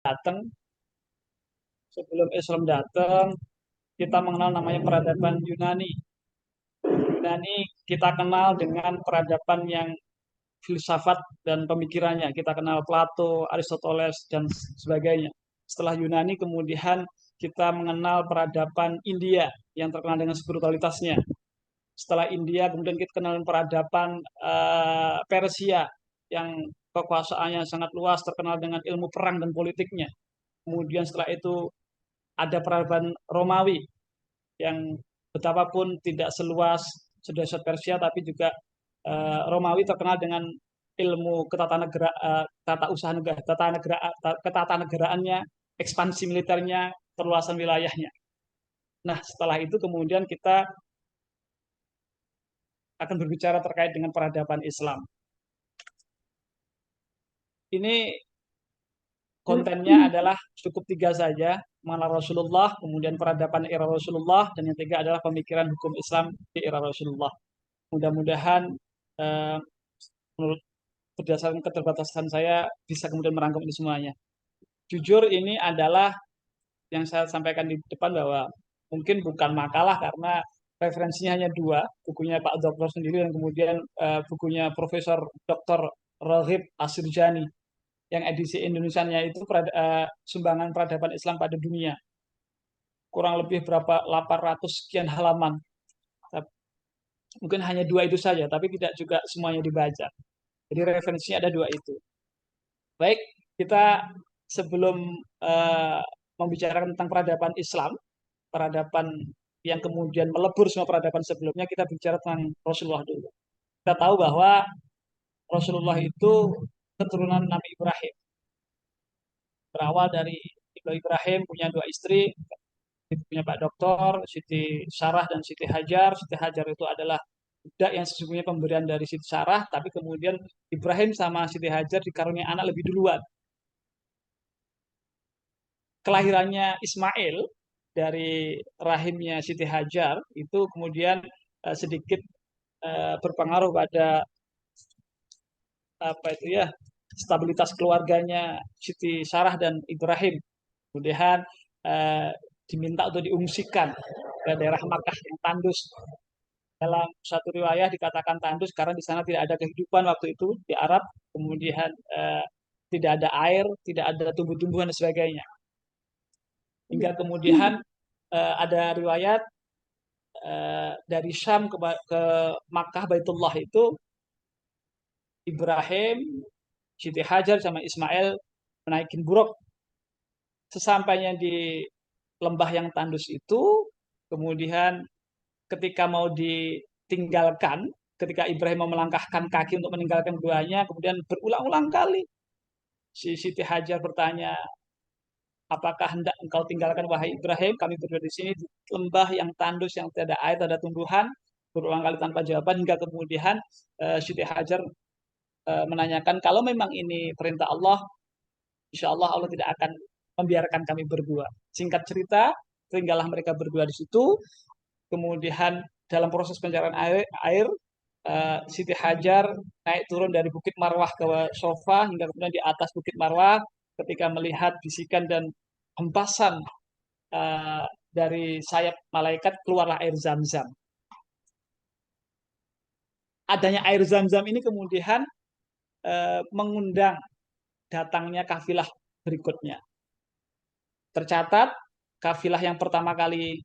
datang, sebelum Islam datang, kita mengenal namanya peradaban Yunani. Yunani kita kenal dengan peradaban yang filsafat dan pemikirannya. Kita kenal Plato, Aristoteles, dan sebagainya. Setelah Yunani, kemudian kita mengenal peradaban India yang terkenal dengan spiritualitasnya. Setelah India, kemudian kita kenal peradaban Persia yang kekuasaannya sangat luas, terkenal dengan ilmu perang dan politiknya. Kemudian setelah itu ada peradaban Romawi yang betapapun tidak seluas sedasar Persia, tapi juga Romawi terkenal dengan ilmu tata usaha negara, ketatanegaraannya, ekspansi militernya, perluasan wilayahnya. Nah, setelah itu kemudian kita akan berbicara terkait dengan peradaban Islam. Ini kontennya adalah cukup tiga saja, mengenal Rasulullah, kemudian peradaban era Rasulullah, dan yang tiga adalah pemikiran hukum Islam di era Rasulullah. Mudah-mudahan eh, menurut berdasarkan keterbatasan saya bisa kemudian merangkum ini semuanya. Jujur ini adalah yang saya sampaikan di depan bahwa mungkin bukan makalah karena referensinya hanya dua, bukunya Pak Dokter sendiri dan kemudian bukunya Profesor Dr. Rohib Asirjani yang edisi Indonesianya itu sumbangan peradaban Islam pada dunia. Kurang lebih berapa 800 sekian halaman. Mungkin hanya dua itu saja, tapi tidak juga semuanya dibaca. Jadi referensinya ada dua itu. Baik, kita sebelum uh, membicarakan tentang peradaban Islam, peradaban yang kemudian melebur semua peradaban sebelumnya, kita bicara tentang Rasulullah dulu. Kita tahu bahwa Rasulullah itu keturunan Nabi Ibrahim. Berawal dari Ibrahim punya dua istri, punya Pak Doktor, Siti Sarah dan Siti Hajar. Siti Hajar itu adalah budak yang sesungguhnya pemberian dari Siti Sarah, tapi kemudian Ibrahim sama Siti Hajar dikaruniai anak lebih duluan. Kelahirannya Ismail dari rahimnya Siti Hajar itu kemudian sedikit berpengaruh pada apa itu ya stabilitas keluarganya Siti Sarah dan Ibrahim. Kemudian eh, diminta untuk diungsikan ke daerah Makkah yang tandus. Dalam satu riwayat dikatakan tandus karena di sana tidak ada kehidupan waktu itu di Arab. Kemudian tidak ada air, tidak ada tumbuh-tumbuhan dan sebagainya. Hingga kemudian ada riwayat dari Syam ke Makkah Baitullah itu Ibrahim, Siti Hajar sama Ismail menaikin buruk. Sesampainya di lembah yang tandus itu, kemudian ketika mau ditinggalkan, ketika Ibrahim mau melangkahkan kaki untuk meninggalkan guanya, kemudian berulang-ulang kali si Siti Hajar bertanya, apakah hendak engkau tinggalkan wahai Ibrahim? Kami berdua di sini di lembah yang tandus, yang tidak ada air, tidak ada tumbuhan. Berulang kali tanpa jawaban hingga kemudian Siti Hajar menanyakan kalau memang ini perintah Allah, insya Allah Allah tidak akan membiarkan kami berdua. Singkat cerita, tinggallah mereka berdua di situ. Kemudian dalam proses pencarian air Siti Hajar naik turun dari Bukit Marwah ke sofa hingga kemudian di atas Bukit Marwah ketika melihat bisikan dan hempasan dari sayap malaikat keluarlah air zam-zam. Adanya air zam-zam ini kemudian mengundang datangnya kafilah berikutnya. Tercatat kafilah yang pertama kali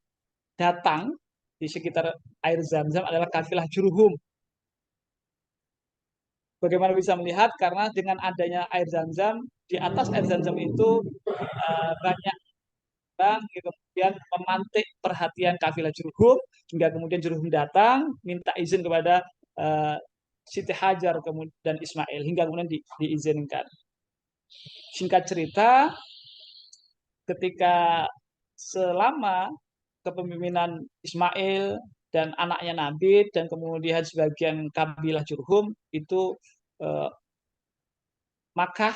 datang di sekitar air zam-zam adalah kafilah Jurhum. Bagaimana bisa melihat? Karena dengan adanya air zam-zam, di atas air zam-zam itu banyak orang yang kemudian memantik perhatian kafilah Jurhum, hingga kemudian Jurhum datang, minta izin kepada Siti Hajar dan Ismail, hingga kemudian diizinkan. Singkat cerita, ketika selama kepemimpinan Ismail dan anaknya Nabi dan kemudian sebagian kabilah Jurhum itu Makkah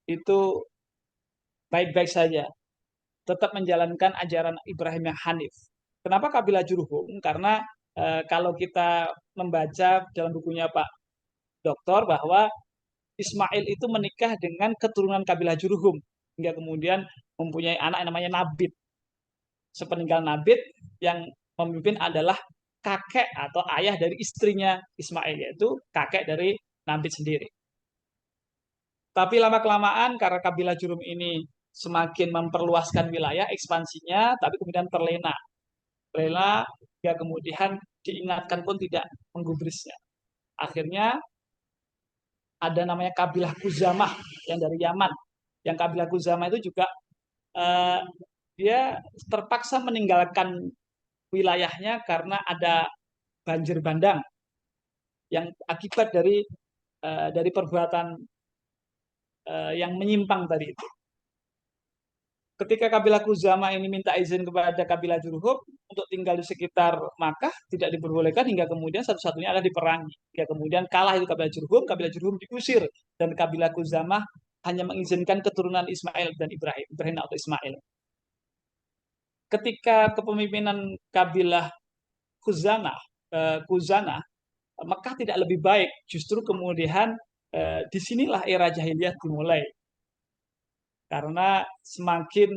itu baik-baik saja, tetap menjalankan ajaran Ibrahim yang Hanif. Kenapa kabilah Jurhum? Karena kalau kita membaca dalam bukunya Pak Doktor bahwa Ismail itu menikah dengan keturunan kabilah Jurhum hingga kemudian mempunyai anak yang namanya Nabit. Sepeninggal Nabit, yang memimpin adalah kakek atau ayah dari istrinya Ismail, yaitu kakek dari Nabit sendiri. Tapi lama-kelamaan karena kabilah Jurhum ini semakin memperluaskan wilayah ekspansinya, tapi kemudian terlena. Terlena ya kemudian diingatkan pun tidak menggubrisnya. Akhirnya ada namanya kabilah Kuzamah yang dari Yaman. Yang kabilah Kuzamah itu juga eh, dia terpaksa meninggalkan wilayahnya karena ada banjir bandang yang akibat dari perbuatan yang menyimpang tadi itu. Ketika kabilah Kuzama ini minta izin kepada kabilah Jurhum untuk tinggal di sekitar Makkah, tidak diperbolehkan hingga kemudian satu-satunya adalah diperangi. Hingga kemudian kalah itu kabilah Jurhum diusir dan kabilah Kuzama hanya mengizinkan keturunan Ismail dan Ibrahim atau Ismail. Ketika kepemimpinan kabilah Kuzana, Kuzana, Mekah tidak lebih baik, justru kemudian disinilah era jahiliyah dimulai karena semakin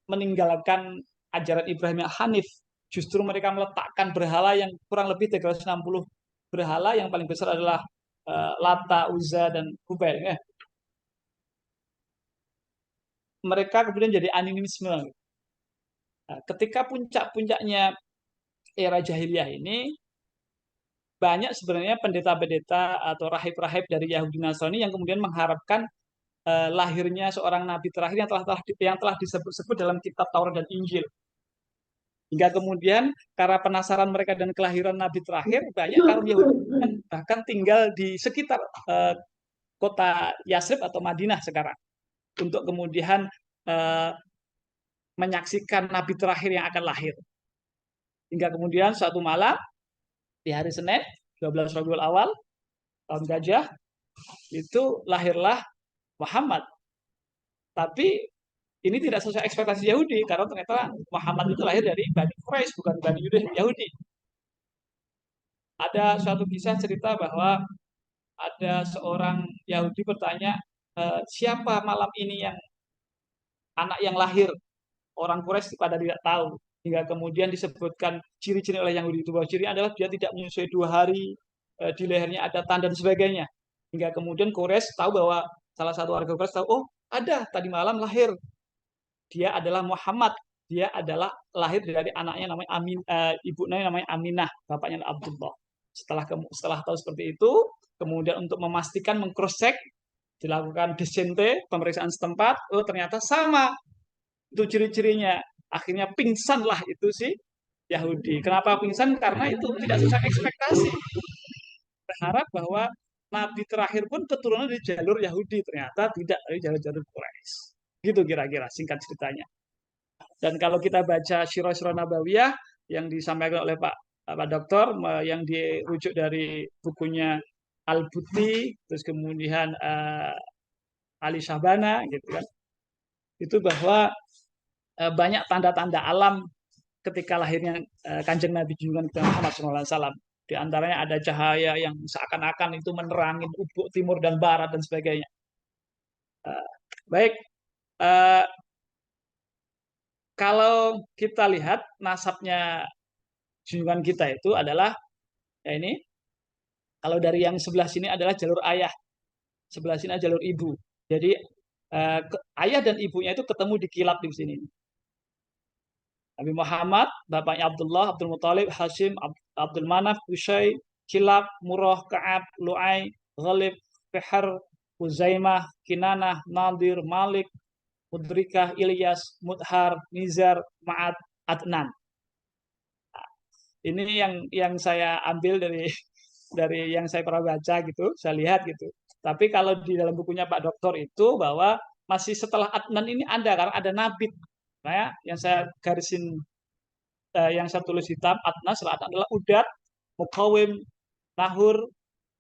meninggalkan ajaran Ibrahim yang Hanif, justru mereka meletakkan berhala yang kurang lebih 360 berhala, yang paling besar adalah Lata, Uzza, dan Hubal. Mereka kemudian jadi animisme. Nah, ketika puncak-puncaknya era jahiliyah ini, banyak sebenarnya pendeta-pendeta atau rahib-rahib dari Yahudi Nasrani yang kemudian mengharapkan lahirnya seorang nabi terakhir yang telah disebut-sebut dalam kitab Taurat dan Injil. Hingga kemudian karena penasaran mereka dan kelahiran nabi terakhir, banyak kaum Yahudi bahkan tinggal di sekitar kota Yasrib atau Madinah sekarang untuk kemudian menyaksikan nabi terakhir yang akan lahir. Hingga kemudian suatu malam di hari Senin 12 Rabiul Awal tahun Gajah itu lahirlah Muhammad. Tapi ini tidak sesuai ekspektasi Yahudi karena ternyata Muhammad itu lahir dari Bani Quraisy, bukan Bani Yahudi. Ada suatu kisah cerita bahwa ada seorang Yahudi bertanya, siapa malam ini yang anak yang lahir? Orang Quraisy pada tidak tahu. Hingga kemudian disebutkan ciri-ciri oleh Yahudi itu, bahwa ciri adalah dia tidak menyusui 2 hari, di lehernya ada tanda dan sebagainya. Hingga kemudian Quraisy tahu bahwa salah satu warga Quraisy tahu, oh ada tadi malam lahir. Dia adalah Muhammad. Dia adalah lahir dari anaknya namanya ibunya namanya Aminah, bapaknya Abdullah. Setelah tahu seperti itu, kemudian untuk memastikan mengcross check, dilakukan desente, pemeriksaan setempat, oh ternyata sama itu ciri-cirinya. Akhirnya pingsanlah itu si Yahudi. Kenapa pingsan? Karena itu tidak sesuai ekspektasi. Berharap bahwa nabi terakhir pun keturunan dari jalur Yahudi, ternyata tidak dari jalur-jalur Quraisy. Gitu kira-kira singkat ceritanya. Dan kalau kita baca Sirah-Sirah Nabawiyah yang disampaikan oleh Pak Doktor, yang dirujuk dari bukunya Al-Buti, terus kemudian Ali Syahbana, gitu kan, itu bahwa banyak tanda-tanda alam ketika lahirnya Kanjeng Nabi junjungan kita Muhammad SAW. Di antaranya ada cahaya yang seakan-akan itu menerangi ufuk timur dan barat dan sebagainya. Baik, kalau kita lihat nasabnya junjungan kita itu adalah ya ini. Kalau dari yang sebelah sini adalah jalur ayah, sebelah sini adalah jalur ibu. Jadi ayah dan ibunya itu ketemu di kilap di sini. Nabi Muhammad, bapaknya Abdullah, Abdul Muthalib, Hashim, Abdul Manaf, Qusay, Kilab, Murrah, Ka'ab, Lu'ay, Ghalib, Fihr, Uzaimah, Kinanah, Nadir, Malik, Mudrikah, Ilyas, Mudhar, Nizar, Ma'ad, Adnan. Ini yang saya ambil dari yang saya pernah baca gitu, saya lihat gitu. Tapi kalau di dalam bukunya Pak Doktor itu bahwa masih setelah Adnan ini ada, karena ada Nabit. Nah, yang saya garisin, yang saya tulis hitam, Adnan setelah Adnan adalah Udat, Mukawim, Nahur,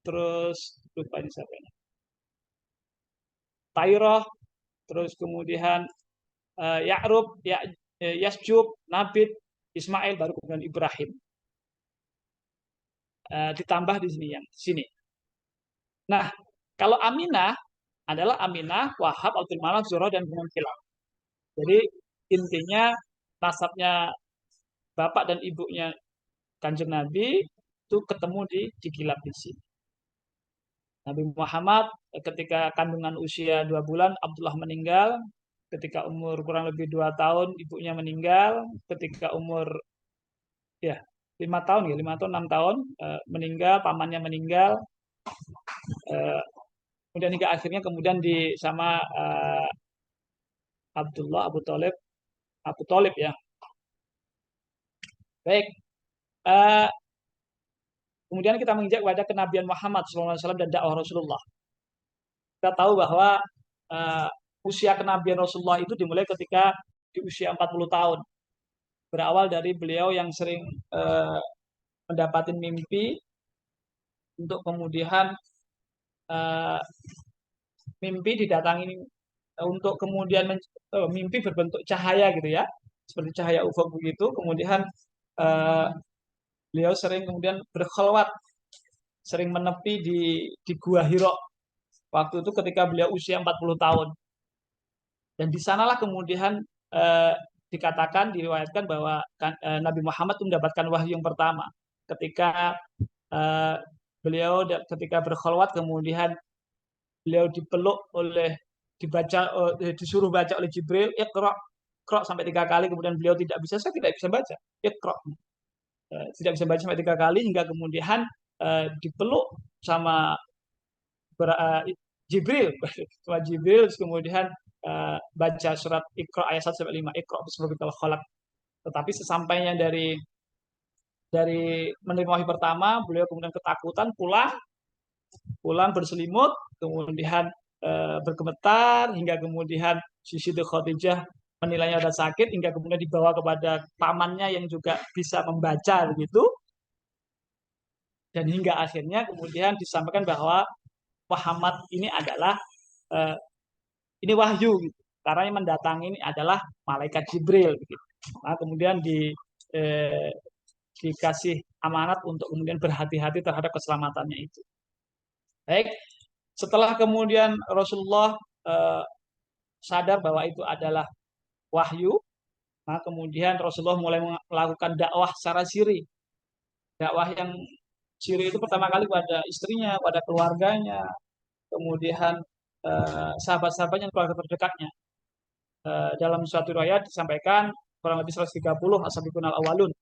terus lupa ini siapa ini, Tairoh, terus kemudian Ya'rub, Yasjub, Nabit, Ismail, baru kemudian Ibrahim. Ditambah di sini yang sini. Nah, Kalau Aminah adalah Aminah, Wahab, Abdul Manaf, Zuhra, dan Bani Kilab. Jadi intinya nasabnya bapak dan ibunya Kanjeng Nabi itu ketemu di Kilab di sini. Nabi Muhammad ketika kandungan usia 2 bulan, Abdullah meninggal. Ketika umur kurang lebih 2 tahun, ibunya meninggal. Ketika umur ya 5 tahun, 6 tahun meninggal, pamannya meninggal. Kemudian hingga akhirnya kemudian di sama Abdullah Abu Talib ya. Baik. Kemudian kita menginjak pada kenabian Muhammad SAW dan dakwah Rasulullah. Kita tahu bahwa uh, usia kenabian Rasulullah itu dimulai ketika di usia 40 tahun. Berawal dari beliau yang sering mendapatkan mimpi untuk kemudian uh, mimpi didatangi untuk kemudian mimpi berbentuk cahaya gitu ya, seperti cahaya ufuk begitu. Kemudian uh, beliau sering kemudian berkholwat, sering menepi di Gua Hiro. Waktu itu ketika beliau usia 40 tahun. Dan di sanalah kemudian eh, dikatakan, diriwayatkan bahwa Nabi Muhammad mendapatkan wahyu yang pertama. Ketika eh, beliau ketika berkholwat, kemudian beliau dipeluk oleh, disuruh baca oleh Jibril, Iqra, Iqra sampai 3 kali, kemudian beliau tidak bisa, saya tidak bisa baca, Iqra. Tidak bisa baca sampai 3 kali, hingga kemudian dipeluk sama Jibril, sama Jibril, kemudian baca surat Iqra ayat 1 sampai 5, Iqra bismillahirrahmanirrahim khalaq. Tetapi sesampainya dari menerima wahyu pertama, beliau kemudian ketakutan, pulang berselimut, kemudian bergemetar, hingga kemudian Siti Khadijah menilainya sudah sakit, hingga kemudian dibawa kepada pamannya yang juga bisa membaca begitu. Dan hingga akhirnya kemudian disampaikan bahwa Muhammad ini adalah ini wahyu gitu. Karena yang mendatangi ini adalah malaikat Jibril gitu. Nah, kemudian dikasih amanat untuk kemudian berhati-hati terhadap keselamatannya itu. Baik, setelah kemudian Rasulullah sadar bahwa itu adalah wahyu, nah kemudian Rasulullah mulai melakukan dakwah secara siri. Dakwah yang siri itu pertama kali pada istrinya, pada keluarganya, kemudian sahabat-sahabatnya, keluarga terdekatnya. Dalam suatu riwayat disampaikan kurang lebih 130 as-sabiqun al-awwalun.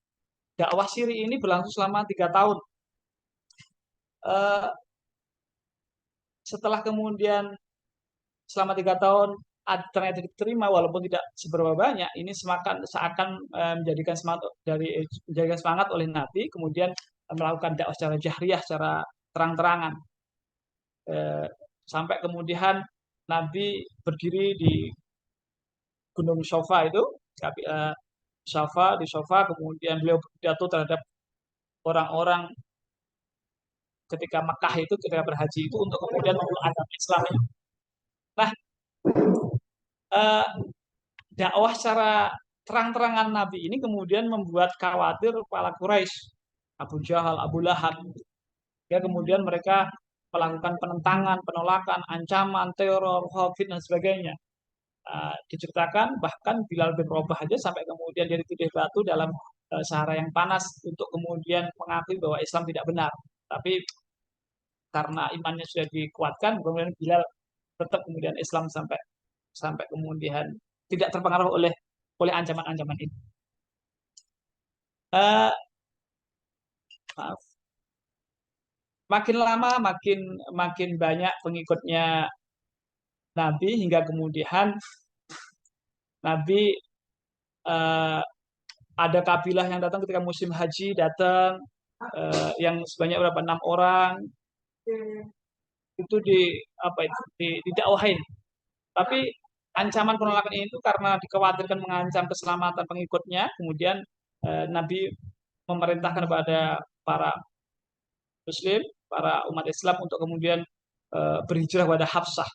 Dakwah siri ini berlangsung selama 3 tahun. Setelah kemudian selama 3 tahun ternyata diterima walaupun tidak seberapa banyak, ini seakan menjadikan semangat oleh Nabi, kemudian melakukan dakwah secara jahriyah, secara terang-terangan, sampai kemudian Nabi berdiri di Gunung Sofa itu, di Sofa, kemudian beliau berpidato terhadap orang-orang ketika Mekah itu, ketika berhaji itu, untuk kemudian memeluk agama Islam. Nah, dakwah secara terang-terangan Nabi ini kemudian membuat khawatir kepala Quraisy, Abu Jahal, Abu Lahab. Ya, kemudian mereka melakukan penentangan, penolakan, ancaman, teror, fitnah dan sebagainya. Diceritakan bahkan Bilal bin Rabah aja sampai kemudian dia dituding batu dalam sahara yang panas untuk kemudian mengakui bahwa Islam tidak benar. Tapi karena imannya sudah dikuatkan, kemudian Bilal tetap kemudian Islam sampai kemudian tidak terpengaruh oleh ancaman-ancaman ini. Maaf. Makin lama makin banyak pengikutnya Nabi, hingga kemudian Nabi ada kabilah yang datang ketika musim haji, datang yang sebanyak berapa, 6 orang itu didakwahin. Tapi ancaman penolakan ini itu karena dikhawatirkan mengancam keselamatan pengikutnya, kemudian Nabi memerintahkan kepada para Muslim, para umat Islam untuk kemudian berhijrah kepada Hafsah.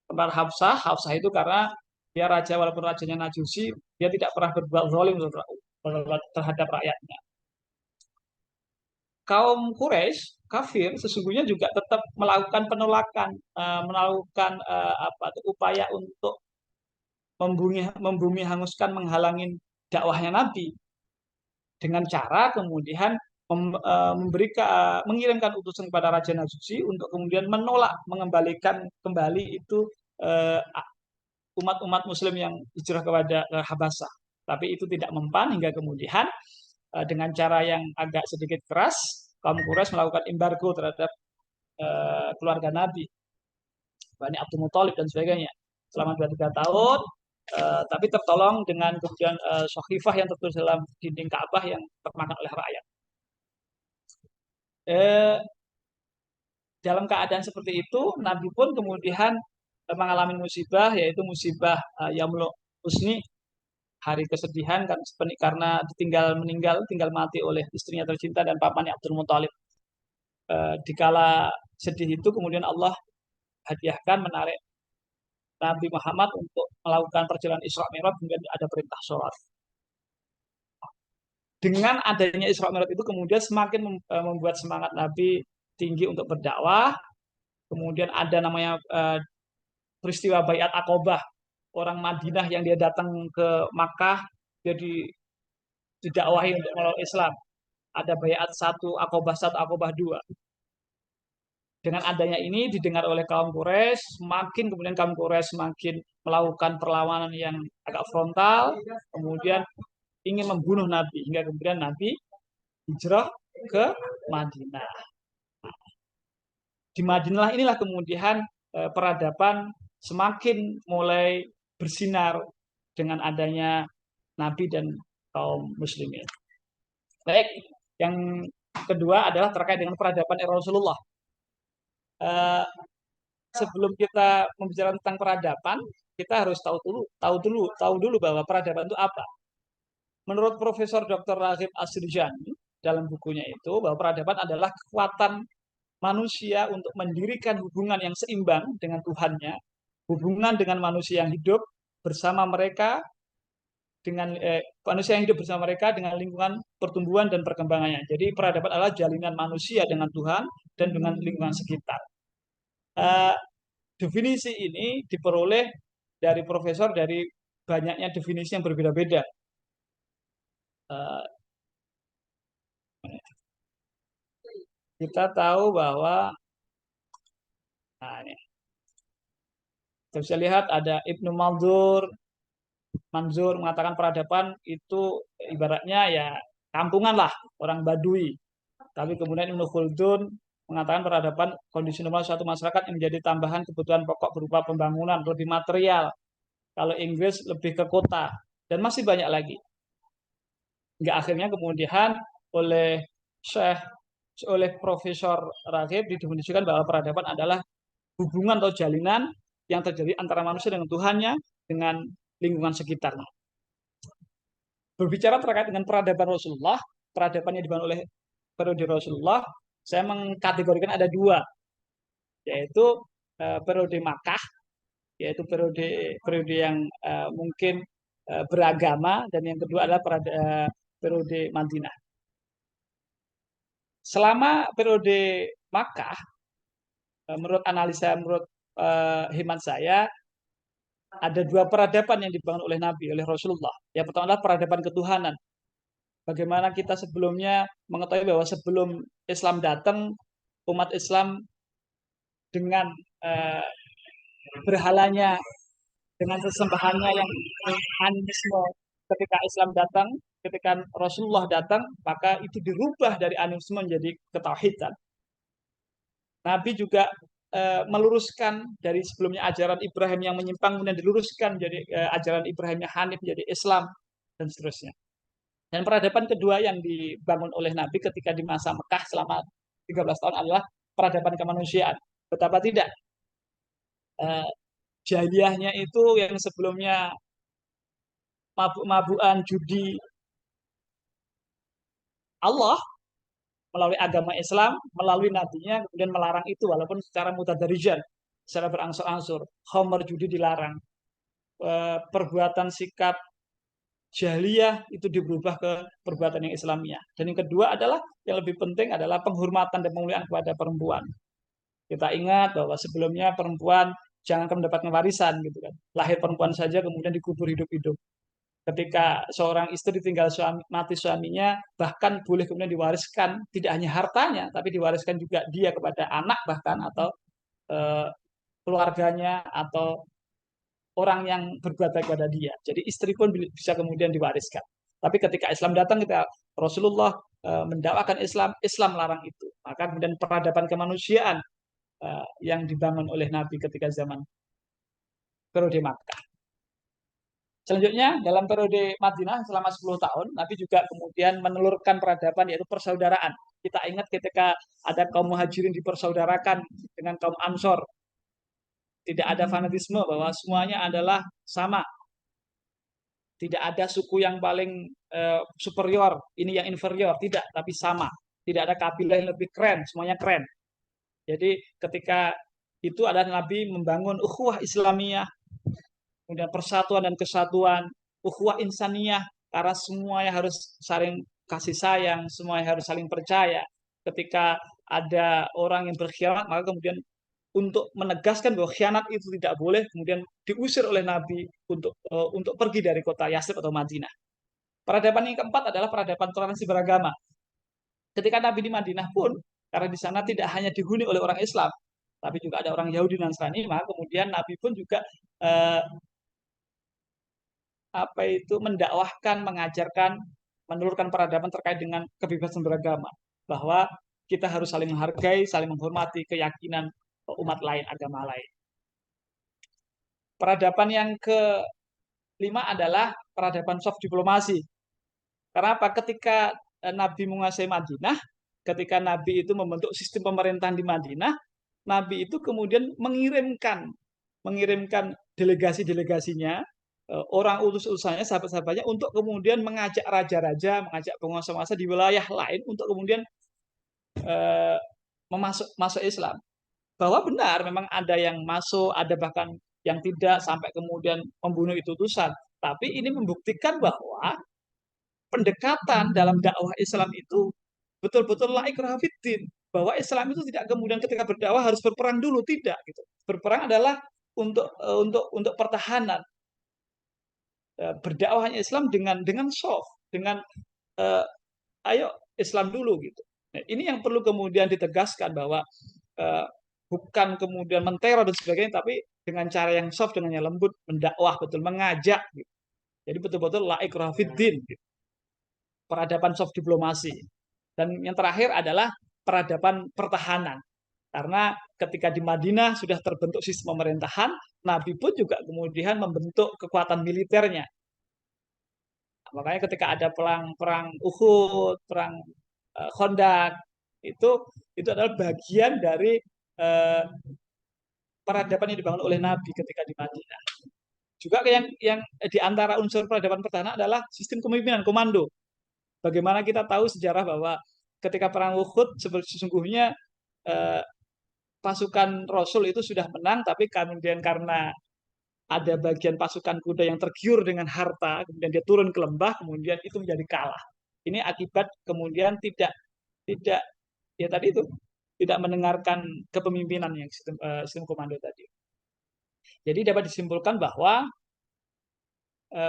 Kepada Hafsah itu karena dia raja, walaupun rajanya Najusi, dia tidak pernah berbuat zalim terhadap rakyatnya. kaum Quraisy kafir sesungguhnya juga tetap melakukan penolakan, melakukan upaya untuk membumi hanguskan, menghalangi dakwahnya Nabi dengan cara kemudian mengirimkan utusan kepada Raja Najasyi untuk kemudian menolak, mengembalikan kembali itu eh, umat-umat Muslim yang hijrah kepada Habasah. Tapi itu tidak mempan hingga kemudian dengan cara yang agak sedikit keras, kaum Quraisy melakukan embargo terhadap keluarga Nabi, Bani Abdul Muthalib dan sebagainya selama 2-3 tahun. Tapi tertolong dengan kemudian Sohifah yang tertulis dalam dinding Ka'bah yang termakan oleh rakyat. Dalam keadaan seperti itu, Nabi pun kemudian mengalami musibah, yaitu musibah Yaumul Husni, hari kesedihan kan, karena tinggal mati oleh istrinya tercinta dan papanya Abdul Muthalib. Dikala sedih itu kemudian Allah hadiahkan, menarik Nabi Muhammad untuk melakukan perjalanan Isra Mi'raj, kemudian ada perintah sholat. Dengan adanya Isra Mi'raj itu kemudian semakin membuat semangat Nabi tinggi untuk berdakwah. Kemudian ada namanya peristiwa Baiat Aqobah, orang Madinah yang dia datang ke Makkah, jadi didakwahi untuk melawat Islam. Ada Baiat 1 Aqobah 1, Aqobah 2. Dengan adanya ini didengar oleh kaum Quraisy, semakin kemudian kaum Quraisy semakin melakukan perlawanan yang agak frontal, kemudian ingin membunuh Nabi, hingga kemudian Nabi hijrah ke Madinah. Di Madinah inilah kemudian peradaban semakin mulai bersinar dengan adanya Nabi dan kaum muslimin. Baik, yang kedua adalah terkait dengan peradaban era Rasulullah. Sebelum kita membicarakan tentang peradaban, kita harus tahu dulu bahwa peradaban itu apa. Menurut Profesor Dr. Raghib Asrijani dalam bukunya itu, bahwa peradaban adalah kekuatan manusia untuk mendirikan hubungan yang seimbang dengan Tuhannya, hubungan dengan manusia yang hidup bersama mereka, dengan manusia yang hidup bersama mereka dengan lingkungan pertumbuhan dan perkembangannya. Jadi peradaban adalah jalinan manusia dengan Tuhan dan dengan lingkungan sekitar. Definisi ini diperoleh dari profesor dari banyaknya definisi yang berbeda-beda. Kita tahu bahwa kita bisa lihat ada Ibnu Manzur mengatakan peradaban itu ibaratnya ya kampungan lah, orang Badui. Tapi kemudian Ibnu Khaldun mengatakan peradaban kondisi normal suatu masyarakat yang menjadi tambahan kebutuhan pokok berupa pembangunan, lebih material. Kalau Inggris lebih ke kota, dan masih banyak lagi. Hingga akhirnya kemudian oleh Profesor Raghib didefinisikan bahwa peradaban adalah hubungan atau jalinan yang terjadi antara manusia dengan Tuhannya, dengan lingkungan sekitarnya. Berbicara terkait dengan peradaban Rasulullah, peradaban yang dibangun oleh periode Rasulullah, saya mengkategorikan ada 2, yaitu periode Makkah, yaitu periode yang mungkin beragama, dan yang kedua adalah periode Madinah. Selama periode Makkah, menurut analisa, menurut hemat saya, ada 2 peradaban yang dibangun oleh Nabi, oleh Rasulullah. Yang pertama adalah peradaban ketuhanan. Bagaimana kita sebelumnya mengetahui bahwa sebelum Islam datang, umat Islam dengan berhalanya, dengan sesembahannya yang animisme, ketika Islam datang, ketika Rasulullah datang, maka itu dirubah dari animisme menjadi ketauhidan. Nabi juga meluruskan dari sebelumnya ajaran Ibrahim yang menyimpang, kemudian diluruskan jadi ajaran Ibrahimnya Hanif menjadi Islam, dan seterusnya. Dan peradaban kedua yang dibangun oleh Nabi ketika di masa Mekah selama 13 tahun adalah peradaban kemanusiaan. Betapa tidak, jahiliyahnya itu yang sebelumnya mabuk-mabukan, judi, Allah melalui agama Islam, melalui nabinya kemudian melarang itu, walaupun secara mutadarijan, secara berangsur-angsur. Khamr, judi dilarang. Perbuatan sikap jahiliyah itu berubah ke perbuatan yang Islamiyah. Dan yang kedua adalah yang lebih penting adalah penghormatan dan pemuliaan kepada perempuan. Kita ingat bahwa sebelumnya perempuan jangan mendapatkan warisan gitu kan. Lahir perempuan saja kemudian dikubur hidup-hidup. Ketika seorang istri tinggal mati suaminya, bahkan boleh kemudian diwariskan tidak hanya hartanya, tapi diwariskan juga dia kepada anak bahkan atau eh, keluarganya atau orang yang berbuat baik kepada dia. Jadi istri pun bisa kemudian diwariskan. Tapi ketika Islam datang, ketika Rasulullah mendakwakan Islam, Islam larang itu. Maka kemudian peradaban kemanusiaan yang dibangun oleh Nabi ketika zaman periode Makkah. Selanjutnya, dalam periode Madinah selama 10 tahun, Nabi juga kemudian menelurkan peradaban yaitu persaudaraan. Kita ingat ketika ada kaum muhajirin dipersaudarakan dengan kaum ansor. Tidak ada fanatisme bahwa semuanya adalah sama. Tidak ada suku yang paling superior, ini yang inferior. Tidak, tapi sama. Tidak ada kabilah yang lebih keren, semuanya keren. Jadi ketika itu adalah Nabi membangun ukhuwah Islamiyah, kemudian persatuan dan kesatuan, ukhuwah insaniyah, karena semuanya harus saling kasih sayang, semuanya harus saling percaya. Ketika ada orang yang berkhianat, maka kemudian untuk menegaskan bahwa khianat itu tidak boleh, kemudian diusir oleh Nabi untuk pergi dari kota Yasrib atau Madinah. Peradaban yang keempat adalah peradaban toleransi beragama. Ketika Nabi di Madinah pun, karena di sana tidak hanya dihuni oleh orang Islam, tapi juga ada orang Yahudi dan Nasrani, maka kemudian Nabi pun juga eh, mendakwahkan, mengajarkan, menelurkan peradaban terkait dengan kebebasan beragama, bahwa kita harus saling menghargai, saling menghormati keyakinan umat lain, agama lain. Peradaban yang kelima adalah peradaban soft diplomasi. Karena apa? Ketika Nabi menguasai Madinah, ketika Nabi itu membentuk sistem pemerintahan di Madinah, Nabi itu kemudian mengirimkan delegasi-delegasinya, orang utus-utusannya, sahabat-sahabatnya untuk kemudian mengajak raja-raja, mengajak penguasa-penguasa di wilayah lain untuk kemudian eh, masuk Islam. Bahwa benar memang ada yang masuk, ada bahkan yang tidak sampai kemudian membunuh itu utusan. Tapi ini membuktikan bahwa pendekatan dalam dakwah Islam itu betul-betul la ikraha fiddin, bahwa Islam itu tidak kemudian ketika berdakwah harus berperang dulu, tidak gitu. Berperang adalah untuk pertahanan. Berdakwahnya Islam dengan soft, dengan uh, ayo Islam dulu gitu. Nah, ini yang perlu kemudian ditegaskan bahwa uh, bukan kemudian menteror dan sebagainya, tapi dengan cara yang soft, dengan yang lembut, mendakwah betul, mengajak gitu. Jadi betul-betul la ikraha fiddin gitu. Peradaban soft diplomasi. Dan yang terakhir adalah peradaban pertahanan. Karena ketika di Madinah sudah terbentuk sistem pemerintahan, Nabi pun juga kemudian membentuk kekuatan militernya. Makanya ketika ada perang Uhud, perang Khandaq, itu itu adalah bagian dari uh, peradaban yang dibangun oleh Nabi ketika di Madinah. Juga yang di antara unsur peradaban pertahanan adalah sistem kepemimpinan komando. Bagaimana kita tahu sejarah bahwa ketika perang Uhud sesungguhnya eh, pasukan Rasul itu sudah menang, tapi kemudian karena ada bagian pasukan kuda yang tergiur dengan harta, kemudian dia turun ke lembah, kemudian itu menjadi kalah. Ini akibat kemudian tidak tidak ya tadi itu tidak mendengarkan kepemimpinan yang sistem komando tadi. Jadi dapat disimpulkan bahwa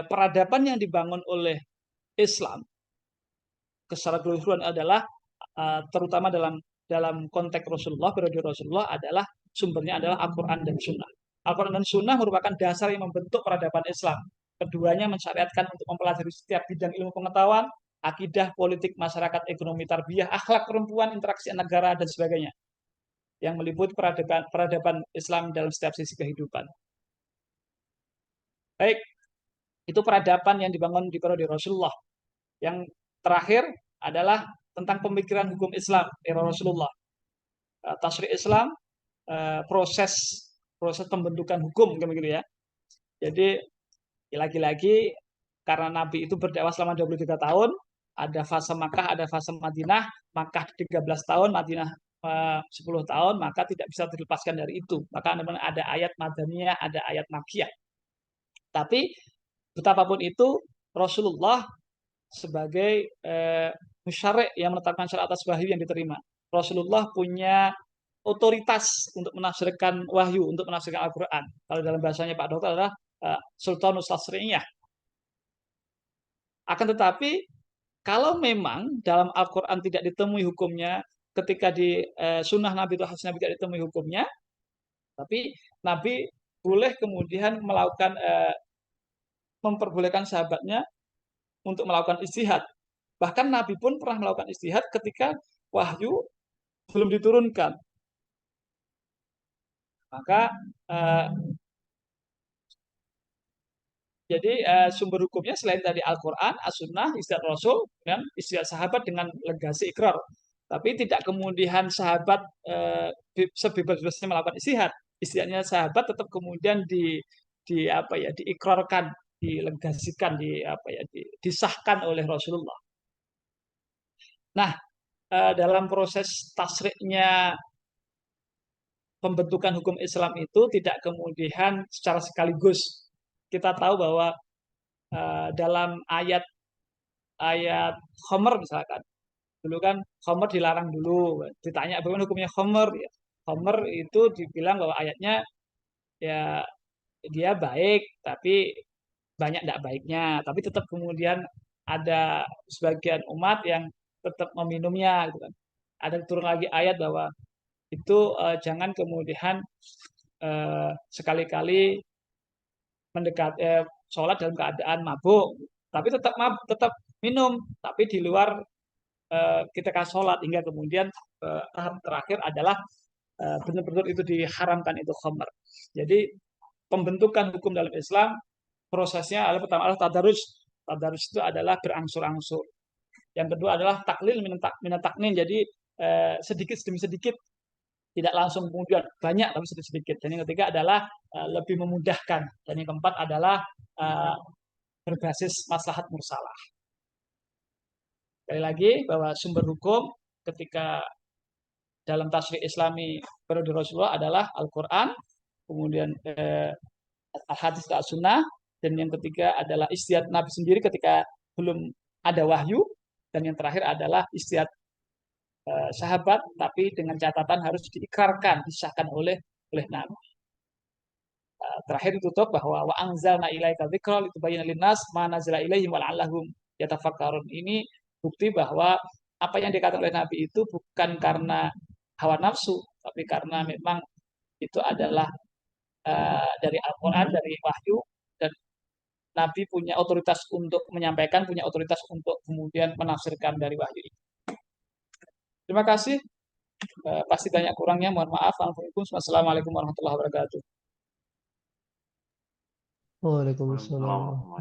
peradaban yang dibangun oleh Islam secara keseluruhan adalah terutama dalam konteks Rasulullah, periode Rasulullah adalah sumbernya adalah Al-Quran dan Sunnah. Al-Quran dan Sunnah merupakan dasar yang membentuk peradaban Islam. Keduanya mensyariatkan untuk mempelajari setiap bidang ilmu pengetahuan, akidah, politik, masyarakat, ekonomi, tarbiyah, akhlak perempuan, interaksi negara, dan sebagainya. Yang meliputi peradaban Islam dalam setiap sisi kehidupan. Baik, itu peradaban yang dibangun di periode Rasulullah. Yang terakhir adalah tentang pemikiran hukum Islam era Rasulullah. Tasri Islam, proses proses pembentukan hukum gitu ya. Jadi lagi-lagi karena Nabi itu berdakwah selama 23 tahun, ada fase Makkah, ada fase Madinah, Makkah 13 tahun, Madinah 10 tahun, maka tidak bisa dilepaskan dari itu. Maka ada ayat Madaniyah, ada ayat Makkiyah. Tapi betapapun itu Rasulullah sebagai musyarek yang menetapkan syariat atas wahyu yang diterima. Rasulullah punya otoritas untuk menafsirkan wahyu, untuk menafsirkan Al-Quran. Kalau dalam bahasanya Pak Dokter adalah Sultanus Tasriyah. Akan tetapi kalau memang dalam Al-Quran tidak ditemui hukumnya, ketika di sunnah Nabi atau hadis Nabi tidak ditemui hukumnya, tapi Nabi boleh kemudian melakukan memperbolehkan sahabatnya untuk melakukan istihad. Bahkan Nabi pun pernah melakukan istihad ketika wahyu belum diturunkan. Maka jadi sumber hukumnya selain tadi Al-Quran, As-Sunnah, istihad Rasul, dan istihad sahabat dengan legasi ikrar. Tapi tidak kemudian sahabat sebebas-bebasnya melakukan istihad. Istihadnya sahabat tetap kemudian di apa ya, diikrarkan, dilegasikan, di apa ya, disahkan oleh Rasulullah. Nah, dalam proses tasriknya pembentukan hukum Islam itu tidak kemudian secara sekaligus. Kita tahu bahwa dalam ayat Khomer misalkan, dulu kan Khomer dilarang dulu, ditanya bagaimana hukumnya Khomer, ya. Khomer itu dibilang bahwa ayatnya ya dia baik, tapi banyak tidak baiknya, tapi tetap kemudian ada sebagian umat yang tetap meminumnya, gitu kan. Ada turun lagi ayat bahwa itu jangan kemudian sekali-kali mendekat sholat dalam keadaan mabuk, tapi tetap minum, tapi di luar kita kasih sholat, hingga kemudian tahap terakhir adalah benar-benar itu diharamkan itu khamr. Jadi pembentukan hukum dalam Islam prosesnya adalah pertama adalah tadarus. Tadarus itu adalah berangsur-angsur. Yang kedua adalah taklil minat taknin. Jadi sedikit demi sedikit, tidak langsung kemudian banyak tapi sedikit-sedikit. Dan yang ketiga adalah lebih memudahkan. Dan yang keempat adalah uh, berbasis maslahat mursalah. Sekali lagi bahwa sumber hukum ketika dalam tasrih Islami periode Rasulullah adalah Al-Quran, kemudian Al-Hadis dan Sunnah, dan yang ketiga adalah istihad Nabi sendiri ketika belum ada wahyu, dan yang terakhir adalah istihad sahabat, tapi dengan catatan harus diikrarkan, disahkan oleh Nabi. Terakhir ditutup bahwa wa anzalna ilaika dzikra litubayyana linnas ma nazala ilaihim wa la'allahum yatafakkarun. Ini bukti bahwa apa yang dikatakan oleh Nabi itu bukan karena hawa nafsu, tapi karena memang itu adalah dari Al-Quran, dari wahyu, dan Nabi punya otoritas untuk menyampaikan, punya otoritas untuk kemudian menafsirkan dari wahyu ini. Terima kasih. Pasti banyak kurangnya, mohon maaf. Assalamualaikum warahmatullahi wabarakatuh. Waalaikumsalam.